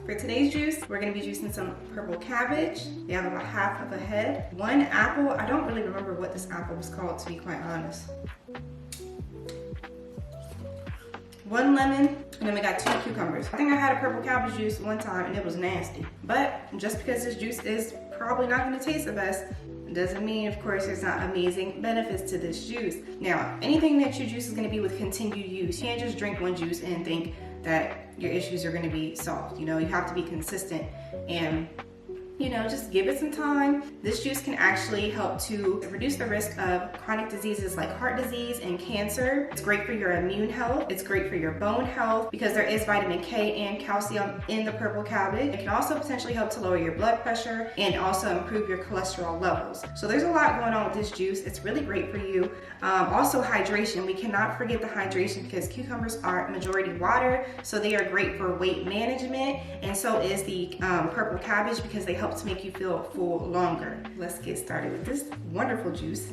For today's juice, we're gonna be juicing some purple cabbage. We have about half of a head. 1 apple, I don't really remember what this apple was called, to be quite honest. 1 lemon, and then we got 2 cucumbers. I think I had a purple cabbage juice one time and it was nasty. But just because this juice is probably not gonna taste the best, doesn't mean, of course, there's not amazing benefits to this juice. Now, anything that you juice is gonna be with continued use. You can't just drink one juice and think that your issues are gonna be solved. You know, you have to be consistent and, you know, just give it some time. This juice can actually help to reduce the risk of chronic diseases like heart disease and cancer. It's great for your immune health. It's great for your bone health because there is vitamin K and calcium in the purple cabbage. It can also potentially help to lower your blood pressure and also improve your cholesterol levels. So there's a lot going on with this juice. It's really great for you. Also hydration. We cannot forget the hydration because cucumbers are majority water, so they are great for weight management, and so is the purple cabbage because they help to make you feel full longer. Let's get started with this wonderful juice.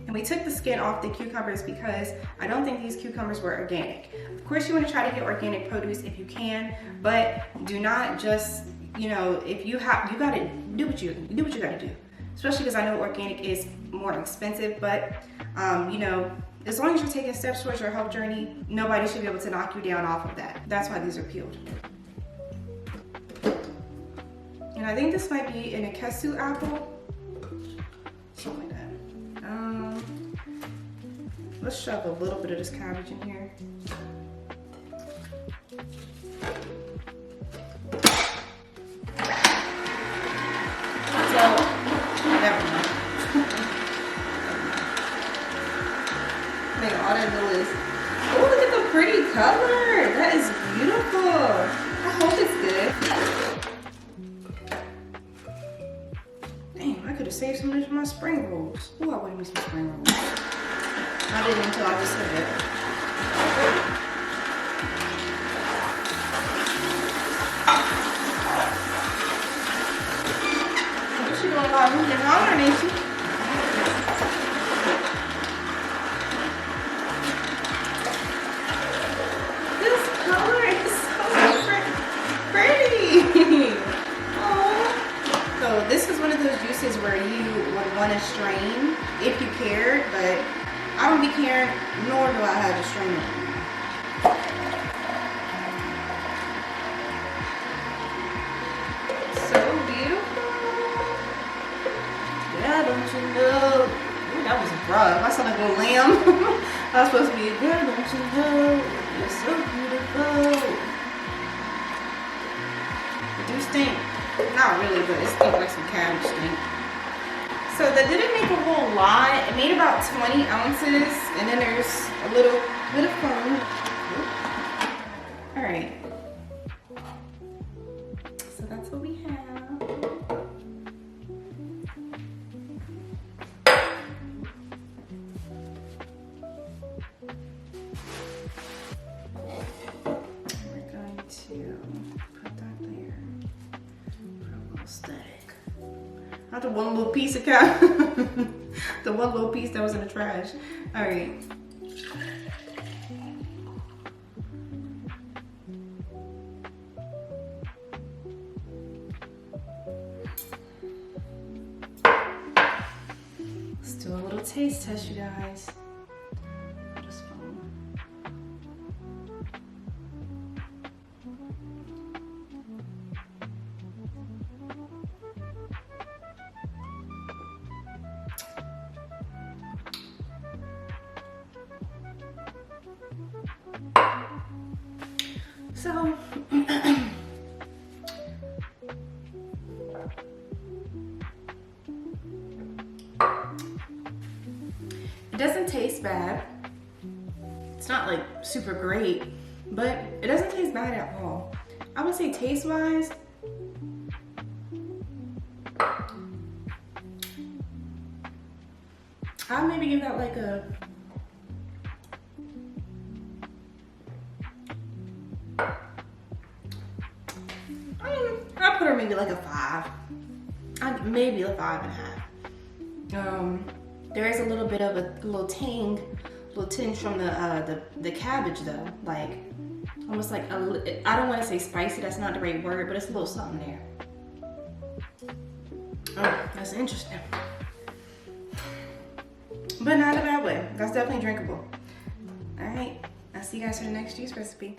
And we took the skin off the cucumbers because I don't think these cucumbers were organic. Of course, you want to try to get organic produce if you can, but do not just, you know, if you have, you gotta do what you gotta do. Especially because I know organic is more expensive, but you know, as long as you're taking steps towards your health journey, nobody should be able to knock you down off of that. That's why these are peeled. And I think this might be an Ikesu apple. Something like that. Let's shove a little bit of this cabbage in here. So, never mind. Make all that noise. Oh, look at the pretty color. That is beautiful. I hope it's good. Damn, I could have saved some of this for my spring rolls. Oh, I wanted me some spring rolls. I didn't until I just said it. She's doing a lot of moving around, ain't she? This color is so pretty. Oh. So this is one of those juices where you would want to strain if you cared, but I don't be caring, nor do I have to strain it. So beautiful. Yeah, don't you know? Ooh, that was rough. I sound like a little lamb. I was supposed to be, girl, don't you know? You're so beautiful. It do stink. Not really, but it stinks like some cabbage stink. So that didn't make a whole lot. It made about 20 ounces, and then there's a little bit of foam. All right. So that's what we have. We're going to put that there for a little static. Not the one little piece of cow. The one little piece that was in the trash. All right. Let's do a little taste test, you guys. Just follow. So, it doesn't taste bad. It's not like super great, but it doesn't taste bad at all. I would say taste-wise, I'll maybe give that like a I'll put her maybe like a 5. Maybe a 5.5. There is a little bit of a little tinge from the cabbage though. Like, almost like I don't want to say spicy, that's not the right word, but it's a little something there. Oh, that's interesting. But not a bad way. That's definitely drinkable. All right, I'll see you guys for the next juice recipe.